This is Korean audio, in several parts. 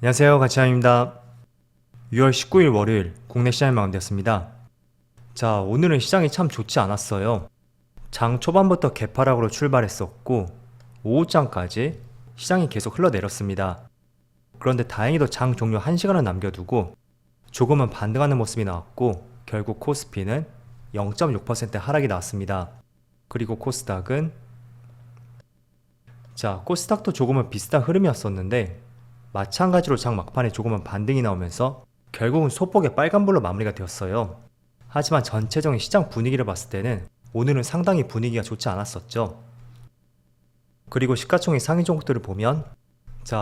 안녕하세요, 가치남입니다. 6월 19일 월요일 국내 시장이 마감되었습니다. 자, 오늘은 시장이 참 좋지 않았어요. 장 초반부터 개파락으로 출발했었고 오후장까지 시장이 계속 흘러내렸습니다. 그런데 다행히도 장 종료 1시간을 남겨두고 조금은 반등하는 모습이 나왔고 결국 코스피는 0.6% 하락이 나왔습니다. 그리고 코스닥도 조금은 비슷한 흐름이었었는데 마찬가지로 장 막판에 조금은 반등이 나오면서 결국은 소폭의 빨간불로 마무리가 되었어요. 하지만 전체적인 시장 분위기를 봤을 때는 오늘은 상당히 분위기가 좋지 않았었죠. 그리고 시가총액 상위 종목들을 보면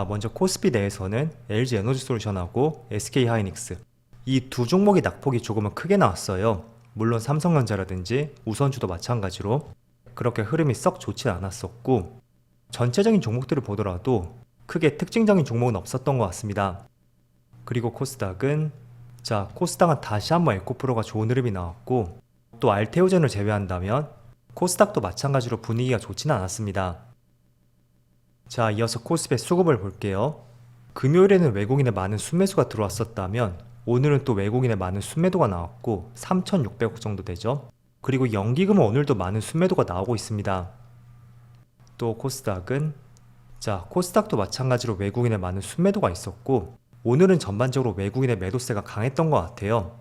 먼저 코스피 내에서는 LG에너지솔루션하고 SK하이닉스 이 두 종목의 낙폭이 조금은 크게 나왔어요. 물론 삼성전자라든지 우선주도 마찬가지로 그렇게 흐름이 썩 좋지 않았었고 전체적인 종목들을 보더라도 크게 특징적인 종목은 없었던 것 같습니다. 그리고 코스닥은 다시 한번 에코프로가 좋은 흐름이 나왔고 또 알테오젠을 제외한다면 코스닥도 마찬가지로 분위기가 좋지는 않았습니다. 이어서 코스피의 수급을 볼게요. 금요일에는 외국인의 많은 순매수가 들어왔었다면 오늘은 또 외국인의 많은 순매도가 나왔고 3,600억 정도 되죠. 그리고 연기금은 오늘도 많은 순매도가 나오고 있습니다. 또 코스닥도 마찬가지로 외국인의 많은 순매도가 있었고 오늘은 전반적으로 외국인의 매도세가 강했던 것 같아요.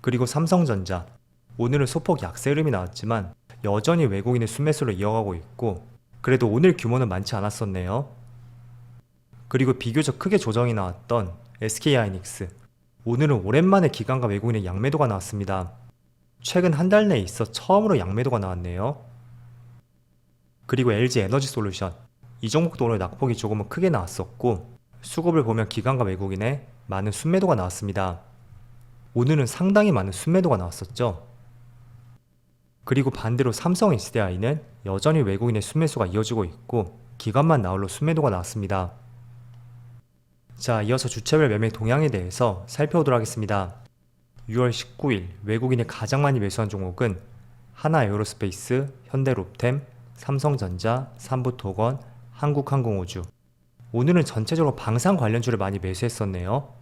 그리고 삼성전자 오늘은 소폭 약세 흐름이 나왔지만 여전히 외국인의 순매수를 이어가고 있고 그래도 오늘 규모는 많지 않았었네요. 그리고 비교적 크게 조정이 나왔던 SK하이닉스 오늘은 오랜만에 기관과 외국인의 양매도가 나왔습니다. 최근 한 달 내에 있어 처음으로 양매도가 나왔네요. 그리고 LG에너지솔루션 이 종목도 오늘 낙폭이 조금은 크게 나왔었고 수급을 보면 기관과 외국인의 많은 순매도가 나왔습니다. 오늘은 상당히 많은 순매도가 나왔었죠. 그리고 반대로 삼성 SDI는 여전히 외국인의 순매수가 이어지고 있고 기관만 나홀로 순매도가 나왔습니다. 이어서 주체별 매매 동향에 대해서 살펴보도록 하겠습니다. 6월 19일 외국인이 가장 많이 매수한 종목은 하나에어로스페이스, 현대롭템, 삼성전자, 삼부토건, 한국항공우주 오늘은 전체적으로 방산 관련주를 많이 매수했었네요.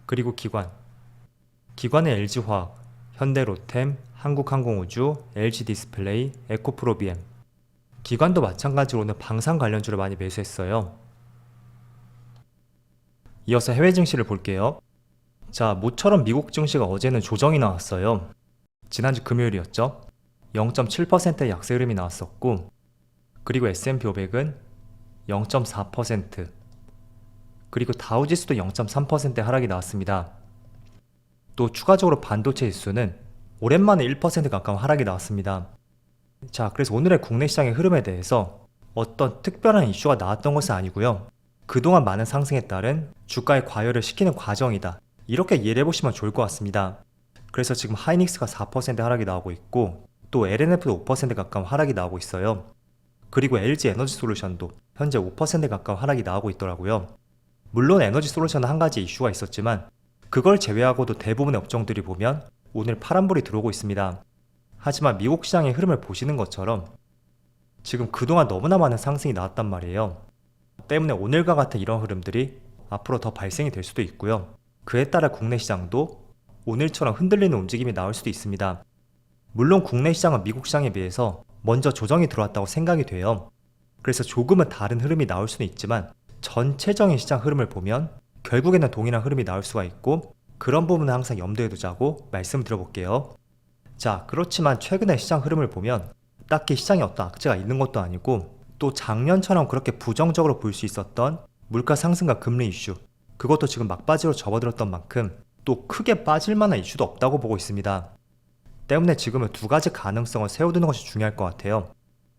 그리고 기관의 LG화학, 현대로템, 한국항공우주, LG디스플레이, 에코프로비엠 기관도 마찬가지로 오늘 방산 관련주를 많이 매수했어요. 이어서 해외 증시를 볼게요. 모처럼 미국 증시가 어제는 조정이 나왔어요. 지난주 금요일이었죠. 0.7%의 약세 흐름이 나왔었고 그리고 S&P 500은 0.4% 그리고 다우지수도 0.3% 하락이 나왔습니다. 또 추가적으로 반도체 지수는 오랜만에 1% 가까운 하락이 나왔습니다. 그래서 오늘의 국내 시장의 흐름에 대해서 어떤 특별한 이슈가 나왔던 것은 아니고요. 그동안 많은 상승에 따른 주가의 과열을 시키는 과정이다. 이렇게 이해를 해보시면 좋을 것 같습니다. 그래서 지금 하이닉스가 4% 하락이 나오고 있고 또 LNF도 5% 가까운 하락이 나오고 있어요. 그리고 LG에너지솔루션도 현재 5% 가까운 하락이 나오고 있더라고요. 물론 에너지솔루션은 한 가지 이슈가 있었지만 그걸 제외하고도 대부분의 업종들이 보면 오늘 파란불이 들어오고 있습니다. 하지만 미국 시장의 흐름을 보시는 것처럼 지금 그동안 너무나 많은 상승이 나왔단 말이에요. 때문에 오늘과 같은 이런 흐름들이 앞으로 더 발생이 될 수도 있고요. 그에 따라 국내 시장도 오늘처럼 흔들리는 움직임이 나올 수도 있습니다. 물론 국내 시장은 미국 시장에 비해서 먼저 조정이 들어왔다고 생각이 돼요. 그래서 조금은 다른 흐름이 나올 수는 있지만 전체적인 시장 흐름을 보면 결국에는 동일한 흐름이 나올 수가 있고 그런 부분은 항상 염두에 두자고 말씀을 드려볼게요. 그렇지만 최근의 시장 흐름을 보면 딱히 시장에 어떤 악재가 있는 것도 아니고 또 작년처럼 그렇게 부정적으로 볼 수 있었던 물가 상승과 금리 이슈 그것도 지금 막바지로 접어들었던 만큼 또 크게 빠질 만한 이슈도 없다고 보고 있습니다. 때문에 지금은 두 가지 가능성을 세워두는 것이 중요할 것 같아요.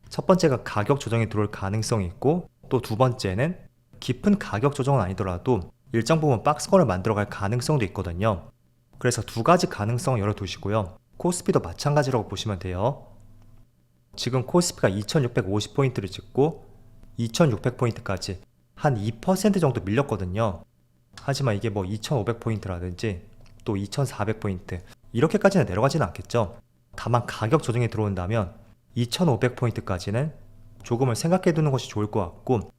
첫 번째가 가격 조정이 들어올 가능성이 있고 또 두 번째는 깊은 가격 조정은 아니더라도 일정 부분 박스권을 만들어갈 가능성도 있거든요. 그래서 두 가지 가능성을 열어두시고요. 코스피도 마찬가지라고 보시면 돼요. 지금 코스피가 2650포인트를 찍고 2600포인트까지 한 2% 정도 밀렸거든요. 하지만 이게 2500포인트라든지 또 2400포인트 이렇게까지는 내려가지는 않겠죠. 다만 가격 조정이 들어온다면 2500포인트까지는 조금은 생각해 두는 것이 좋을 것 같고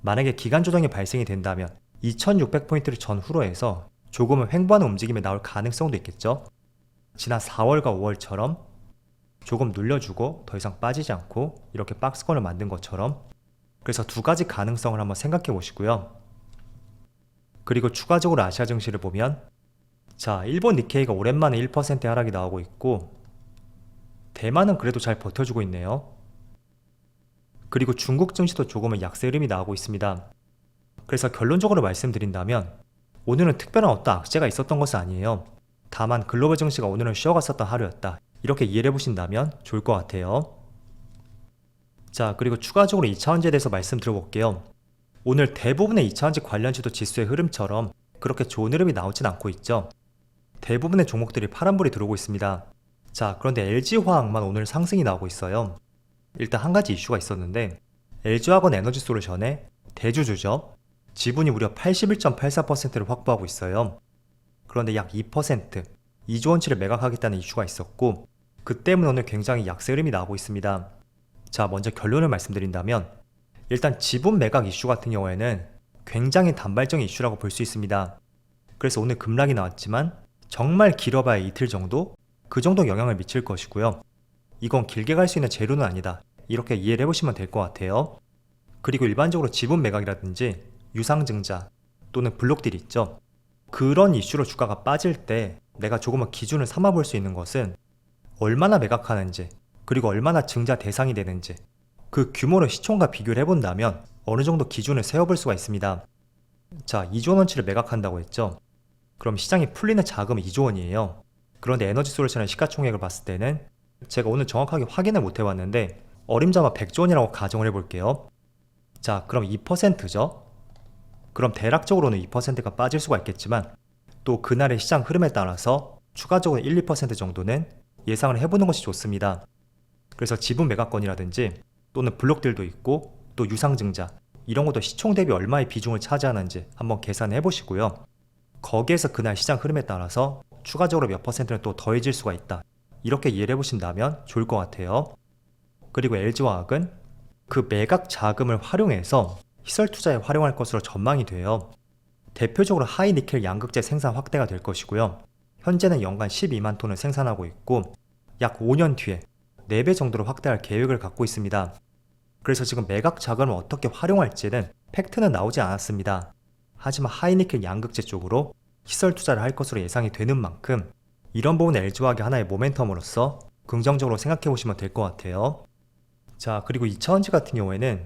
만약에 기간 조정이 발생이 된다면 2600포인트를 전후로 해서 조금은 횡보하는 움직임이 나올 가능성도 있겠죠. 지난 4월과 5월처럼 조금 눌려주고 더 이상 빠지지 않고 이렇게 박스권을 만든 것처럼. 그래서 두 가지 가능성을 한번 생각해 보시고요. 그리고 추가적으로 아시아 증시를 보면 자, 일본 니케이가 오랜만에 1%의 하락이 나오고 있고 대만은 그래도 잘 버텨주고 있네요. 그리고 중국 증시도 조금은 약세 흐름이 나오고 있습니다. 그래서 결론적으로 말씀드린다면 오늘은 특별한 어떤 악재가 있었던 것은 아니에요. 다만 글로벌 증시가 오늘은 쉬어갔었던 하루였다, 이렇게 이해를 해보신다면 좋을 것 같아요. 자, 그리고 추가적으로 2차원지에 대해서 말씀드려볼게요. 오늘 대부분의 2차원지 관련주도 지수의 흐름처럼 그렇게 좋은 흐름이 나오진 않고 있죠. 대부분의 종목들이 파란불이 들어오고 있습니다. 자, 그런데 LG화학만 오늘 상승이 나오고 있어요. 일단 한 가지 이슈가 있었는데 LG화학은 에너지솔루션의 대주주죠. 지분이 무려 81.84%를 확보하고 있어요. 그런데 약 2%, 2조 원치를 매각하겠다는 이슈가 있었고 그 때문에 오늘 굉장히 약세 흐름이 나오고 있습니다. 자, 먼저 결론을 말씀드린다면 일단 지분 매각 이슈 같은 경우에는 굉장히 단발적인 이슈라고 볼 수 있습니다. 그래서 오늘 급락이 나왔지만 정말 길어봐야 이틀 정도? 그 정도 영향을 미칠 것이고요. 이건 길게 갈 수 있는 재료는 아니다, 이렇게 이해를 해보시면 될 것 같아요. 그리고 일반적으로 지분 매각이라든지 유상증자 또는 블록딜 있죠. 그런 이슈로 주가가 빠질 때 내가 조금은 기준을 삼아 볼 수 있는 것은 얼마나 매각하는지, 그리고 얼마나 증자 대상이 되는지, 그 규모를 시총과 비교를 해본다면 어느 정도 기준을 세워볼 수가 있습니다. 자, 2조 원치를 매각한다고 했죠. 그럼 시장이 풀리는 자금이 2조 원이에요. 그런데 에너지솔루션의 시가총액을 봤을 때는 제가 오늘 정확하게 확인을 못 해봤는데 어림잡아 100조 원이라고 가정을 해볼게요. 자, 그럼 2%죠. 그럼 대략적으로는 2%가 빠질 수가 있겠지만 또 그날의 시장 흐름에 따라서 추가적으로 1, 2% 정도는 예상을 해보는 것이 좋습니다. 그래서 지분 매각권이라든지 또는 블록들도 있고 또 유상증자, 이런 것도 시총 대비 얼마의 비중을 차지하는지 한번 계산해 보시고요. 거기에서 그날 시장 흐름에 따라서 추가적으로 몇 퍼센트는 또 더해질 수가 있다, 이렇게 이해를 해보신다면 좋을 것 같아요. 그리고 LG화학은 그 매각 자금을 활용해서 시설 투자에 활용할 것으로 전망이 돼요. 대표적으로 하이니켈 양극재 생산 확대가 될 것이고요. 현재는 연간 12만 톤을 생산하고 있고 약 5년 뒤에 4배 정도로 확대할 계획을 갖고 있습니다. 그래서 지금 매각 자금을 어떻게 활용할지는 팩트는 나오지 않았습니다. 하지만 하이니켈 양극재 쪽으로 시설 투자를 할 것으로 예상이 되는 만큼 이런 부분은 LG화학의 하나의 모멘텀으로서 긍정적으로 생각해 보시면 될 것 같아요. 자, 그리고 2차원지 같은 경우에는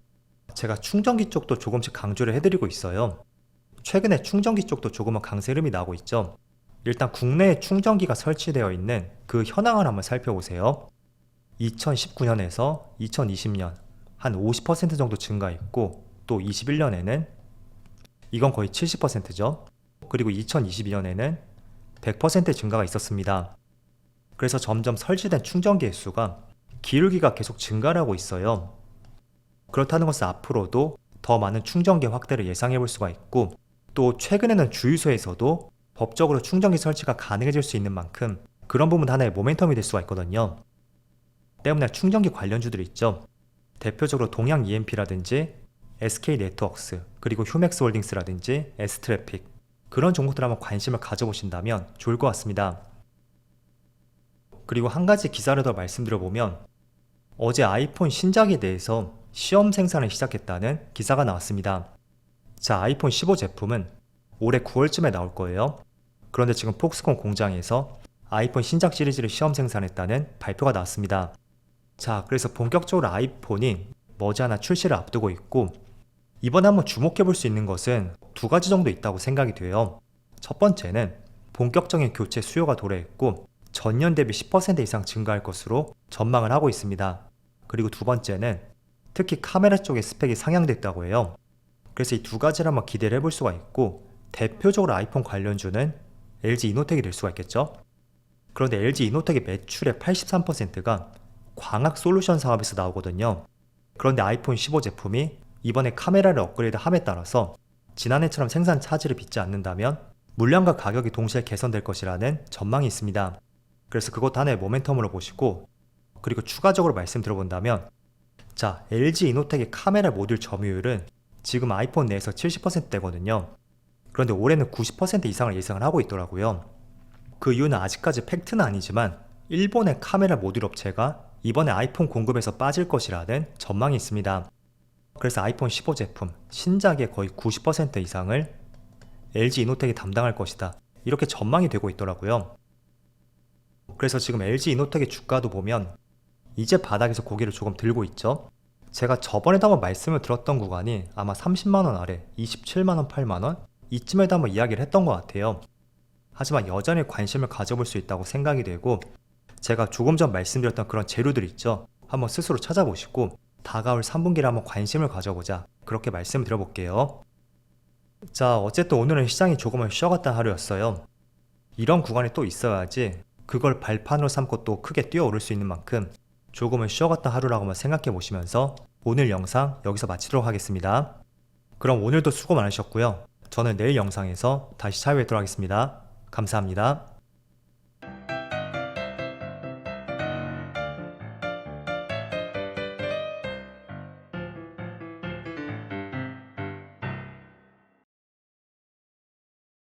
제가 충전기 쪽도 조금씩 강조를 해드리고 있어요. 최근에 충전기 쪽도 조금은 강세 흐름이 나오고 있죠. 일단 국내에 충전기가 설치되어 있는 그 현황을 한번 살펴보세요. 2019년에서 2020년 한 50% 정도 증가했고 또 21년에는 이건 거의 70%죠. 그리고 2022년에는 100% 증가가 있었습니다. 그래서 점점 설치된 충전기의 수가 기울기가 계속 증가를 하고 있어요. 그렇다는 것은 앞으로도 더 많은 충전기 확대를 예상해 볼 수가 있고 또 최근에는 주유소에서도 법적으로 충전기 설치가 가능해질 수 있는 만큼 그런 부분 하나의 모멘텀이 될 수가 있거든요. 때문에 충전기 관련주들이 있죠. 대표적으로 동양 EMP라든지 SK네트워크스, 그리고 휴맥스홀딩스라든지 S트래픽, 그런 종목들 한번 관심을 가져보신다면 좋을 것 같습니다. 그리고 한 가지 기사를 더 말씀드려보면 어제 아이폰 신작에 대해서 시험 생산을 시작했다는 기사가 나왔습니다. 자, 아이폰 15 제품은 올해 9월쯤에 나올 거예요. 그런데 지금 폭스콘 공장에서 아이폰 신작 시리즈를 시험 생산했다는 발표가 나왔습니다. 자, 그래서 본격적으로 아이폰이 머지않아 출시를 앞두고 있고 이번에 한번 주목해 볼 수 있는 것은 두 가지 정도 있다고 생각이 돼요. 첫 번째는 본격적인 교체 수요가 도래했고 전년 대비 10% 이상 증가할 것으로 전망을 하고 있습니다. 그리고 두 번째는 특히 카메라 쪽의 스펙이 상향됐다고 해요. 그래서 이 두 가지를 한번 기대를 해볼 수가 있고 대표적으로 아이폰 관련주는 LG 이노텍이 될 수가 있겠죠. 그런데 LG 이노텍의 매출의 83%가 광학 솔루션 사업에서 나오거든요. 그런데 아이폰 15 제품이 이번에 카메라를 업그레이드함에 따라서 지난해처럼 생산 차질을 빚지 않는다면 물량과 가격이 동시에 개선될 것이라는 전망이 있습니다. 그래서 그것도 하나의 모멘텀으로 보시고 그리고 추가적으로 말씀드려본다면 자, LG 이노텍의 카메라 모듈 점유율은 지금 아이폰 내에서 70%대거든요. 그런데 올해는 90% 이상을 예상을 하고 있더라고요. 그 이유는 아직까지 팩트는 아니지만 일본의 카메라 모듈 업체가 이번에 아이폰 공급에서 빠질 것이라는 전망이 있습니다. 그래서 아이폰 15 제품 신작의 거의 90% 이상을 LG 이노텍이 담당할 것이다, 이렇게 전망이 되고 있더라고요. 그래서 지금 LG 이노텍의 주가도 보면 이제 바닥에서 고개를 조금 들고 있죠. 제가 저번에도 한번 말씀을 드렸던 구간이 아마 30만원 아래 27만원 8만원 이쯤에도 한번 이야기를 했던 것 같아요. 하지만 여전히 관심을 가져볼 수 있다고 생각이 되고, 제가 조금 전 말씀드렸던 그런 재료들 있죠, 한번 스스로 찾아보시고 다가올 3분기를 한번 관심을 가져보자, 그렇게 말씀을 드려볼게요. 자, 어쨌든 오늘은 시장이 조금은 쉬어갔던 하루였어요. 이런 구간이 또 있어야지 그걸 발판으로 삼고 또 크게 뛰어오를 수 있는 만큼 조금은 쉬어갔던 하루라고만 생각해 보시면서 오늘 영상 여기서 마치도록 하겠습니다. 그럼 오늘도 수고 많으셨고요. 저는 내일 영상에서 다시 찾아뵙도록 하겠습니다. 감사합니다.